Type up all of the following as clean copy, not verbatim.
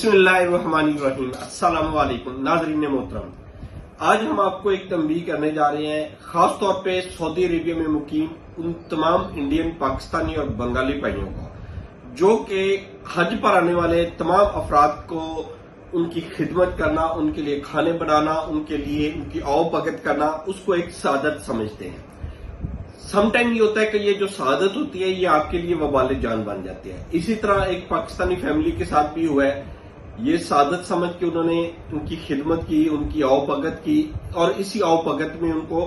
बिस्मिल्लाहिर्रहमानिर्रहीम। अस्सलाम वालेकुम नाज़रीन मोहतरम, आज हम आपको एक तंबीह करने जा रहे हैं, खास तौर पे सऊदी अरेबिया में मुकीम उन तमाम इंडियन, पाकिस्तानी और बंगाली भाइयों को जो कि हज पर आने वाले तमाम अफराद को उनकी खिदमत करना, उनके लिए खाने बनाना, उनके लिए उनकी आओ भगत करना, उसको एक सादत समझते हैं। समटाइम ये होता है कि ये जो सादत होती है ये आपके लिए वबाल जान बन जाती है। इसी तरह एक पाकिस्तानी फैमिली के साथ भी हुआ है। ये सादत समझ के उन्होंने उनकी खिदमत की, उनकी आओ भगत की और इसी आओ भगत में उनको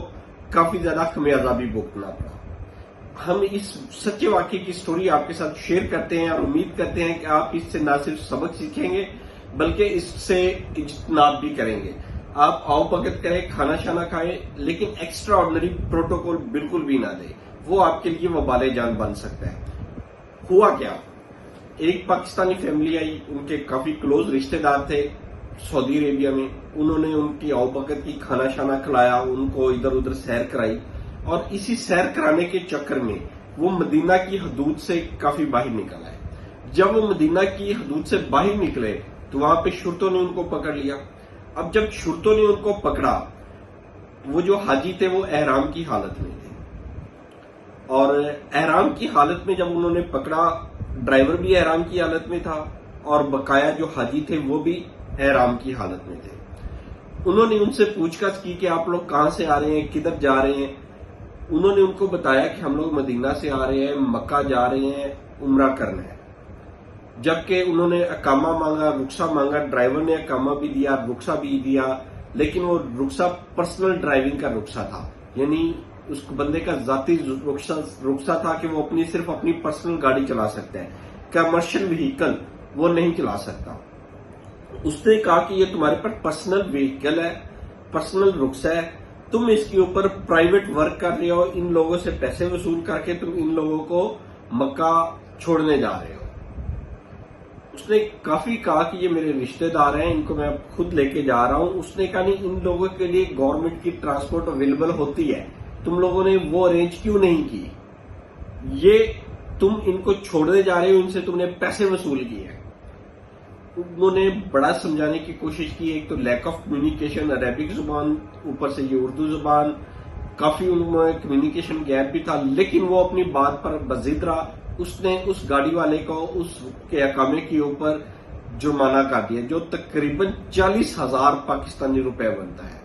काफी ज्यादा खमियाजा भी भुगतना पड़ा। हम इस सच्चे वाकये की स्टोरी आपके साथ शेयर करते हैं और उम्मीद करते हैं कि आप इससे न सिर्फ सबक सीखेंगे बल्कि इससे इज्तनाब भी करेंगे। आप आओ भगत करें, खाना शाना खाएं, लेकिन एक्स्ट्रा ऑर्डिनरी प्रोटोकॉल बिल्कुल भी ना दें, वो आपके लिए वबाले जान बन सकता है। हुआ क्या, एक पाकिस्तानी फैमिली आई, उनके काफी क्लोज रिश्तेदार थे सऊदी अरेबिया में। उन्होंने उनकी आओ भगत की, खाना शाना खिलाया, उनको इधर उधर सैर कराई और इसी सैर कराने के चक्कर में वो मदीना की हदूद से काफी बाहर निकल आए। जब वो मदीना की हदूद से बाहर निकले तो वहां पे शुरतों ने उनको पकड़ लिया। अब जब शुरतों ने उनको पकड़ा, वो जो हाजी थे वो एहराम की हालत में थे और एहराम की हालत में जब उन्होंने पकड़ा, ड्राइवर भी एहराम की हालत में था और बकाया जो हाजी थे वो भी एहराम की हालत में थे। उन्होंने उनसे पूछताछ की कि आप लोग कहां से आ रहे हैं, किधर जा रहे हैं। उन्होंने उनको बताया कि हम लोग मदीना से आ रहे हैं, मक्का जा रहे हैं, उम्रा करना है। जबकि उन्होंने अकामा मांगा, रुखसा मांगा, ड्राइवर ने अकामा भी दिया, रुखसा भी दिया, लेकिन वो रुखसा पर्सनल ड्राइविंग का रुखसा था, यानी उस बंदे का जाती रुखसा था कि वो सिर्फ अपनी पर्सनल गाड़ी चला सकता है, कमर्शियल व्हीकल वो नहीं चला सकता। उसने कहा कि ये तुम्हारे पास पर्सनल व्हीकल है, पर्सनल रुखसा है, तुम इसके ऊपर प्राइवेट वर्क कर रहे हो, इन लोगों से पैसे वसूल करके तुम इन लोगों को मक्का छोड़ने जा रहे हो। उसने काफी कहा कि ये मेरे रिश्तेदार हैं, इनको मैं खुद लेके जा रहा हूं। उसने कहा नहीं, इन लोगों के लिए गवर्नमेंट की ट्रांसपोर्ट अवेलेबल होती है, तुम लोगों ने वो अरेंज क्यों नहीं की? ये तुम इनको छोड़ने जा रहे हो, इनसे तुमने पैसे वसूल किए। उन्होंने बड़ा समझाने की कोशिश की। एक तो लैक ऑफ कम्युनिकेशन, अरेबिक जुबान, ऊपर से ये उर्दू जुबान, काफी उनमें कम्युनिकेशन गैप भी था, लेकिन वो अपनी बात पर बजिद रहा। उसने उस गाड़ी वाले को उसके अकामे के ऊपर जुर्माना कर दिया जो तकरीबन 40,000 पाकिस्तानी रुपए बनता है,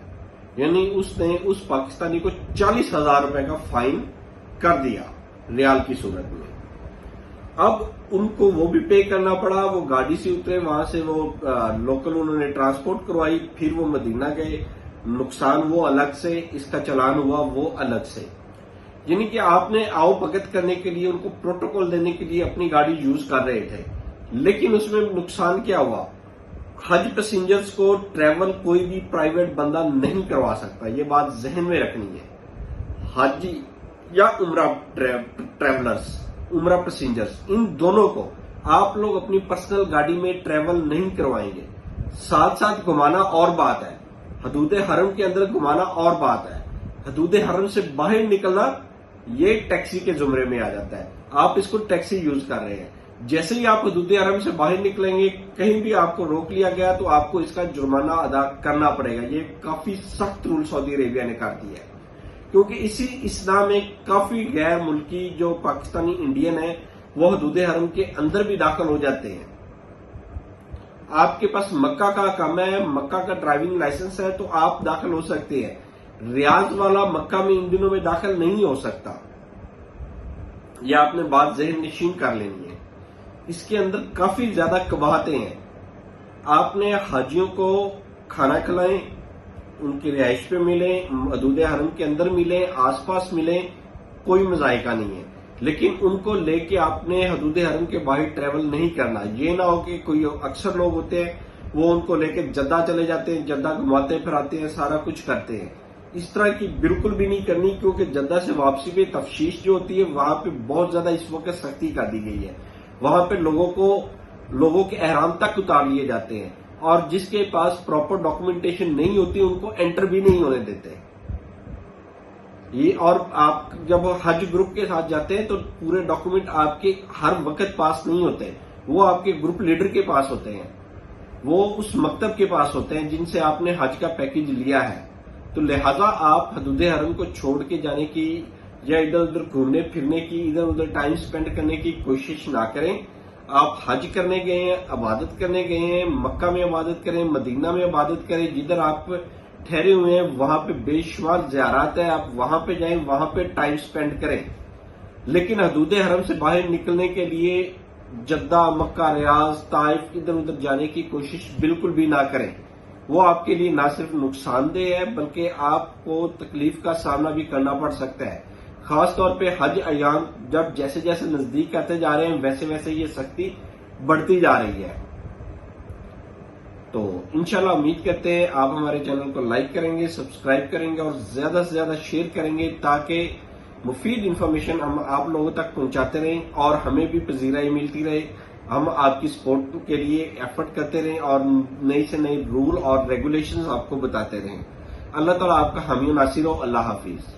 यानी उसने उस पाकिस्तानी को 40,000 रुपए का फाइन कर दिया रियाल की सूरत में। अब उनको वो भी पे करना पड़ा। वो गाड़ी से उतरे, वहां से वो लोकल उन्होंने ट्रांसपोर्ट करवाई, फिर वो मदीना गए। नुकसान वो अलग से, इसका चालान हुआ वो अलग से। यानी कि आपने आओ भगत करने के लिए, उनको प्रोटोकॉल देने के लिए अपनी गाड़ी यूज कर रहे थे, लेकिन उसमें नुकसान क्या हुआ? हज पैसेंजर्स को ट्रैवल कोई भी प्राइवेट बंदा नहीं करवा सकता, ये बात जहन में रखनी है। हाजी या उम्रा ट्रैवलर्स, उम्रा पैसेंजर्स, इन दोनों को आप लोग अपनी पर्सनल गाड़ी में ट्रैवल नहीं करवाएंगे। साथ साथ घुमाना और बात है, हदूद हरम के अंदर घुमाना और बात है, हदूद हरम से बाहर निकलना ये टैक्सी के जुमरे में आ जाता है। आप इसको टैक्सी यूज कर रहे हैं। जैसे ही आप हदूद हरम से बाहर निकलेंगे, कहीं भी आपको रोक लिया गया तो आपको इसका जुर्माना अदा करना पड़ेगा। ये काफी सख्त रूल सऊदी अरेबिया ने कर दिया है, क्योंकि इसी इस्लाम में काफी गैर मुल्की जो पाकिस्तानी इंडियन है वो हदूद हरम के अंदर भी दाखिल हो जाते हैं। आपके पास मक्का का अकामा है, मक्का का ड्राइविंग लाइसेंस है तो आप दाखिल हो सकते हैं। रियाज वाला मक्का में इन दिनों में दाखिल नहीं हो सकता। यह आपने बात जहन नशीन कर लेनी है। इसके अंदर काफी ज्यादा कबाहतें हैं। आपने हाजियों को खाना खिलाएं, उनकी रिहाइश पे मिले, हदूद हरम के अंदर मिले, आसपास मिले, कोई मजायका नहीं है, लेकिन उनको लेके आपने हदूद हरम के बाहर ट्रेवल नहीं करना। ये ना हो कि कोई अक्सर लोग होते हैं वो उनको लेके जद्दा चले जाते हैं, जद्दा घुमाते फिराते हैं, सारा कुछ करते हैं। इस तरह की बिल्कुल भी नहीं करनी, क्योंकि जद्दा से वापसी पे तफ्शीश जो होती है वहां पे बहुत ज्यादा इस वक्त सख्ती कर दी गई है। वहां पे लोगों के एहराम तक उतार लिए जाते हैं और जिसके पास प्रॉपर डॉक्यूमेंटेशन नहीं होती उनको एंटर भी नहीं होने देते। ये और आप जब हज ग्रुप के साथ जाते हैं तो पूरे डॉक्यूमेंट आपके हर वक्त पास नहीं होते, वो आपके ग्रुप लीडर के पास होते हैं। وہ اس مکتب کے پاس ہوتے ہیں جن سے آپ نے حج کا پیکج لیا ہے. تو لہٰذا آپ حدود حرم کو چھوڑ کے جانے کی یا ادھر ادھر گھومنے پھرنے کی، ادھر ادھر ٹائم سپینڈ کرنے کی کوشش نہ کریں. آپ حج کرنے گئے ہیں، عبادت کرنے گئے ہیں، مکہ میں عبادت کریں، مدینہ میں عبادت کریں، جدھر آپ ٹھہرے ہوئے ہیں وہاں پہ بے شمار زیارات ہیں، آپ وہاں پہ جائیں، وہاں پہ ٹائم سپینڈ کریں. لیکن حدود حرم سے باہر نکلنے کے لیے جدہ، مکہ، ریاض، طائف ادھر ادھر جانے کی کوشش بالکل بھی نہ کریں. وہ آپ کے لیے نہ صرف نقصان دہ ہے بلکہ آپ کو تکلیف کا سامنا بھی کرنا پڑ سکتا ہے. خاص طور پہ حج ایام جب جیسے جیسے نزدیک آتے جا رہے ہیں ویسے ویسے یہ سختی بڑھتی جا رہی ہے. تو انشاءاللہ امید کرتے ہیں آپ ہمارے چینل کو لائک کریں گے، سبسکرائب کریں گے اور زیادہ سے زیادہ شیئر کریں گے تاکہ مفید انفارمیشن ہم آپ لوگوں تک پہنچاتے رہیں اور ہمیں بھی پذیرائی ملتی رہے. ہم آپ کی سپورٹ کے لیے ایفرٹ کرتے رہیں اور نئی سے نئی رول اور ریگولیشنز آپ کو بتاتے رہیں. اللہ تعالیٰ آپ کا حامی و ناصر ہو. اللہ حافظ.